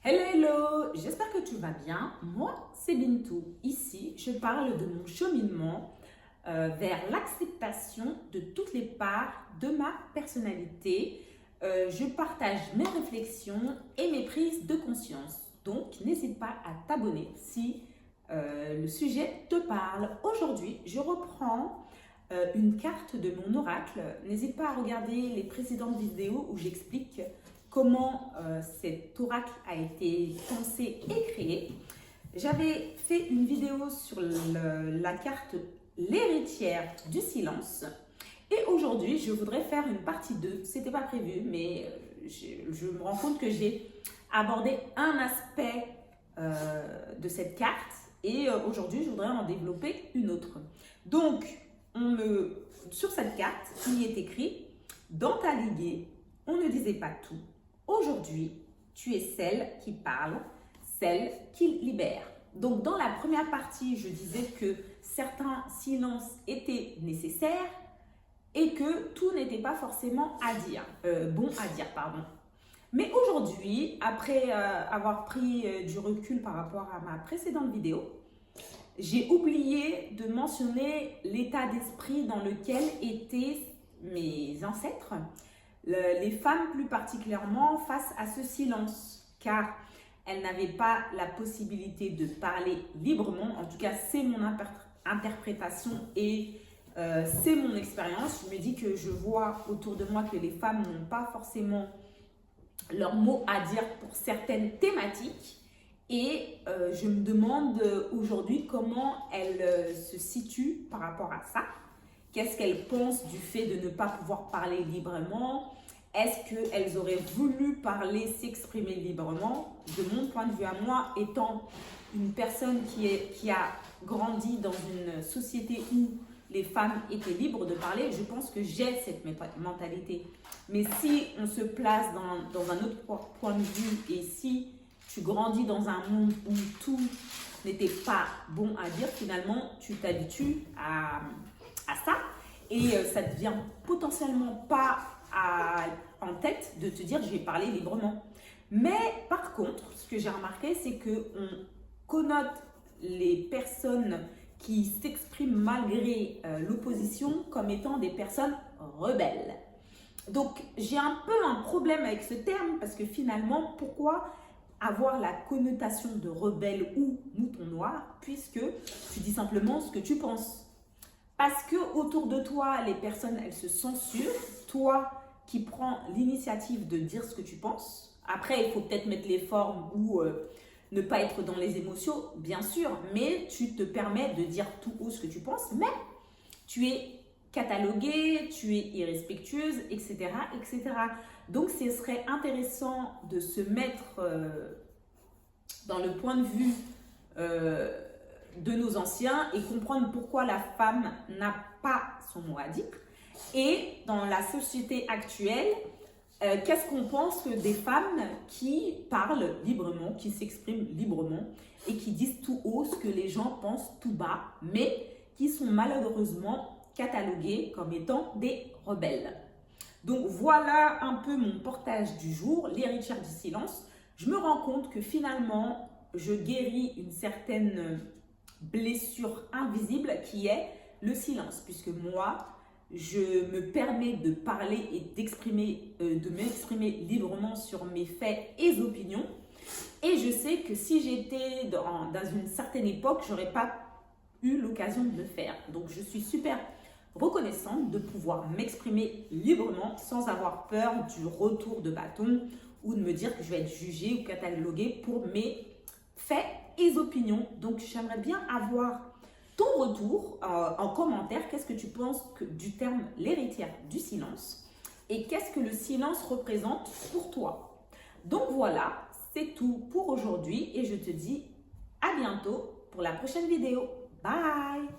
Hello, hello, j'espère que tu vas bien. Moi, c'est Bintou. Ici, je parle de mon cheminement vers l'acceptation de toutes les parts de ma personnalité. Je partage mes réflexions et mes prises de conscience. Donc, n'hésite pas à t'abonner si le sujet te parle. Aujourd'hui, je reprends une carte de mon oracle. N'hésite pas à regarder les précédentes vidéos où j'explique comment cet oracle a été pensé et créé. J'avais fait une vidéo sur la carte l'héritière du silence. Et aujourd'hui, je voudrais faire une partie 2. Ce n'était pas prévu, mais je me rends compte que j'ai abordé un aspect de cette carte. Et aujourd'hui, je voudrais en développer une autre. Donc, sur cette carte, il est écrit « Dans ta lignée, on ne disait pas tout. Aujourd'hui, tu es celle qui parle, celle qui libère. » Donc, dans la première partie, je disais que certains silences étaient nécessaires et que tout n'était pas forcément bon à dire. Mais aujourd'hui, après avoir pris du recul par rapport à ma précédente vidéo, j'ai oublié de mentionner l'état d'esprit dans lequel étaient mes ancêtres, les femmes plus particulièrement face à ce silence, car elles n'avaient pas la possibilité de parler librement. En tout cas, c'est mon interprétation et c'est mon expérience. Je me dis que je vois autour de moi que les femmes n'ont pas forcément leur mot à dire pour certaines thématiques. Et je me demande aujourd'hui comment elles se situent par rapport à ça. Qu'est-ce qu'elles pensent du fait de ne pas pouvoir parler librement? Est-ce qu'elles auraient voulu parler, s'exprimer librement? De mon point de vue à moi, étant une personne qui a grandi dans une société où les femmes étaient libres de parler, je pense que j'ai cette mentalité. Mais si on se place dans un autre point de vue et si tu grandis dans un monde où tout n'était pas bon à dire, finalement, tu t'habitues à ça et ça ne te vient potentiellement pas en tête de te dire je vais parler librement. Mais par contre, ce que j'ai remarqué, c'est qu'on connote les personnes qui s'expriment malgré l'opposition comme étant des personnes rebelles. Donc, j'ai un peu un problème avec ce terme parce que finalement, pourquoi avoir la connotation de rebelle ou mouton noir puisque tu dis simplement ce que tu penses? Parce que autour de toi, les personnes, elles se censurent. Toi qui prends l'initiative de dire ce que tu penses. Après, il faut peut-être mettre les formes ou ne pas être dans les émotions, bien sûr, mais tu te permets de dire tout haut ce que tu penses, mais tu es cataloguée, tu es irrespectueuse, etc., etc. Donc, ce serait intéressant de se mettre dans le point de vue de nos anciens et comprendre pourquoi la femme n'a pas son mot à dire. Et dans la société actuelle, qu'est-ce qu'on pense des femmes qui parlent librement, qui s'expriment librement et qui disent tout haut ce que les gens pensent tout bas, mais qui sont malheureusement cataloguées comme étant des rebelles. Donc voilà un peu mon portage du jour, l'héritière du silence. Je me rends compte que finalement, je guéris une certaine blessure invisible qui est le silence, puisque moi, je me permets de parler et de m'exprimer librement sur mes faits et opinions. Et je sais que si j'étais dans une certaine époque, je n'aurais pas eu l'occasion de le faire. Donc, je suis super reconnaissante de pouvoir m'exprimer librement sans avoir peur du retour de bâton ou de me dire que je vais être jugée ou cataloguée pour mes faits et opinions. Donc, j'aimerais bien avoir ton retour en commentaire. Qu'est-ce que tu penses du terme l'héritière du silence et qu'est-ce que le silence représente pour toi? Donc voilà, c'est tout pour aujourd'hui et je te dis à bientôt pour la prochaine vidéo. Bye!